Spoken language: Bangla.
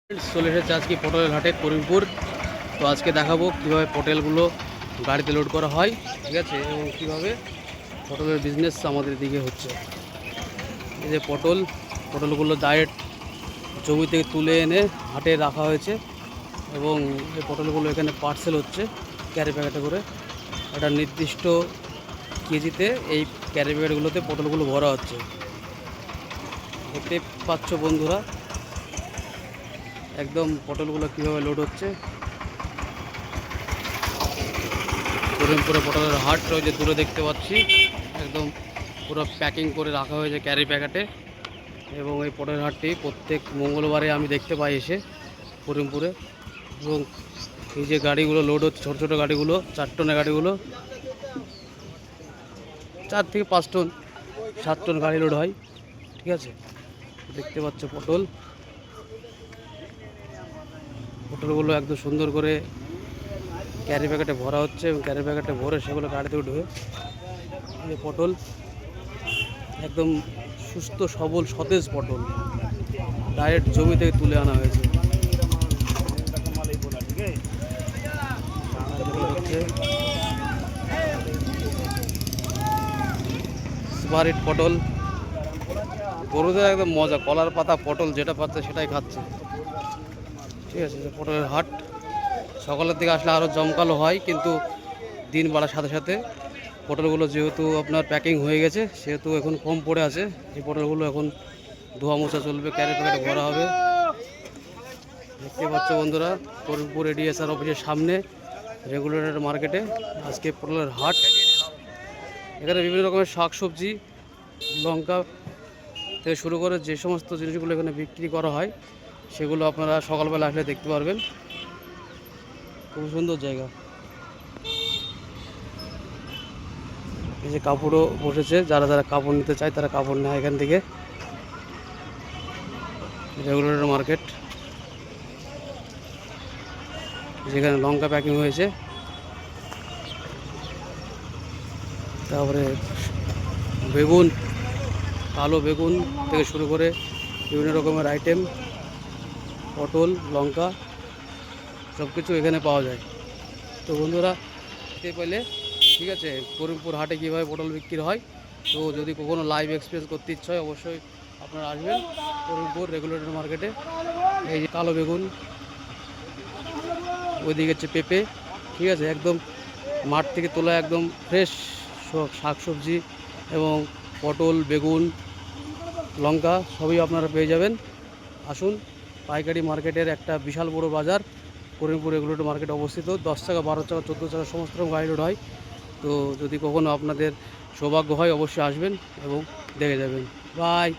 চলে এসেছে আজকে পটলের হাটে করিমপুর। তো আজকে দেখাবো কীভাবে পটলগুলো গাড়িতে লোড করা হয়, ঠিক আছে, এবং কীভাবে পটলের বিজনেস আমাদের দিকে হচ্ছে। এই যে পটলগুলো ডাইরেক্ট জমি থেকে তুলে এনে হাটে রাখা হয়েছে এবং এই পটলগুলো এখানে পার্সেল হচ্ছে ক্যারি প্যাকেটে করে। একটা নির্দিষ্ট কেজিতে এই ক্যারি প্যাকেটগুলোতে পটলগুলো ভরা হচ্ছে। দেখতে পাচ্ছ বন্ধুরা, একদম পটলগুলো কীভাবে লোড হচ্ছে। করিমপুরে পটলের হাট রয়েছে, দূরে দেখতে পাচ্ছি একদম পুরো প্যাকিং করে রাখা হয়েছে ক্যারি প্যাকেটে। এবং এই পটলের হাটটি প্রত্যেক মঙ্গলবারে আমি দেখতে পাই এসে করিমপুরে। এবং এই যে গাড়িগুলো লোড হচ্ছে, ছোটো ছোটো গাড়িগুলো, 4 টনের গাড়িগুলো, 4 থেকে 5 টন 7 টন গাড়ি লোড হয়, ঠিক আছে। দেখতে পাচ্ছ পটলগুলো একদম সুন্দর করে ক্যারি প্যাকেটে ভরা হচ্ছে এবং ক্যারি প্যাকেটে ভরে সেগুলো গাড়িতে উঠবে। এই পটল একদম সুস্থ সবল সতেজ পটল, ডাইরেক্ট জমি থেকে তুলে আনা হয়েছে। সুপারহিট পটল, গরুদের একদম মজা, কলার পাতা পটল যেটা পাচ্ছে সেটাই খাচ্ছে, ঠিক আছে। পটলের হাট সকালের দিকে আসলে আরও জমকালো হয়, কিন্তু দিন বাড়ার সাথে সাথে পটলগুলো যেহেতু আপনার প্যাকিং হয়ে গেছে সেহেতু এখন কম পড়ে আছে। এই পটলগুলো এখন ধোয়া মোছা চলবে, ক্যারি প্যাকেটে ভরা হবে। দেখতে পাচ্ছ বন্ধুরা, করিমপুর এডিএসআর অফিসের সামনে রেগুলেটর মার্কেটে আজকে পটলের হাট। এখানে বিভিন্ন রকমের শাকসবজি, লঙ্কা থেকে শুরু করে যে সমস্ত জিনিসগুলো এখানে বিক্রি করা হয় সেগুলো আপনারা সকালবেলা আসলে দেখতে পারবেন। খুব সুন্দর জায়গা। এই যে কাপড়ও বসেছে, যারা যারা কাপড় নিতে চায় তারা কাপড় নেয় এখান থেকে। রেগুলেটর মার্কেট, যেখানে লঙ্কা প্যাকিং হয়েছে, তারপরে বেগুন, কালো বেগুন থেকে শুরু করে বিভিন্ন রকমের আইটেম, পটল, লঙ্কা সব কিছু এখানে পাওয়া যায়। তো বন্ধুরা দেখতে পেলে, ঠিক আছে, করিমপুর হাটে কীভাবে পটল বিক্রি হয়। তো যদি কখনো লাইভ এক্সপিরিয়েন্স করতে ইচ্ছা হয় অবশ্যই আপনারা আসবেন করিমপুর রেগুলেটর মার্কেটে। এই যে কালো বেগুন, ওইদিকে হচ্ছে পেঁপে, ঠিক আছে, একদম মাঠ থেকে তোলা একদম ফ্রেশ শাকসবজি এবং পটল, বেগুন, লঙ্কা সবই আপনারা পেয়ে যাবেন। আসুন, পাইকারি মার্কেটের একটা বিশাল বড় বাজার করিমপুর রেগুলেটর মার্কেট অবস্থিত। 10 টাকা, 12 টাকা, 14 টাকা সমস্ত রকম গাড়ি লোড হয়। তো যদি কখনো আপনাদের সৌভাগ্য হয় অবশ্যই আসবেন এবং দেখে যাবেন। বাই।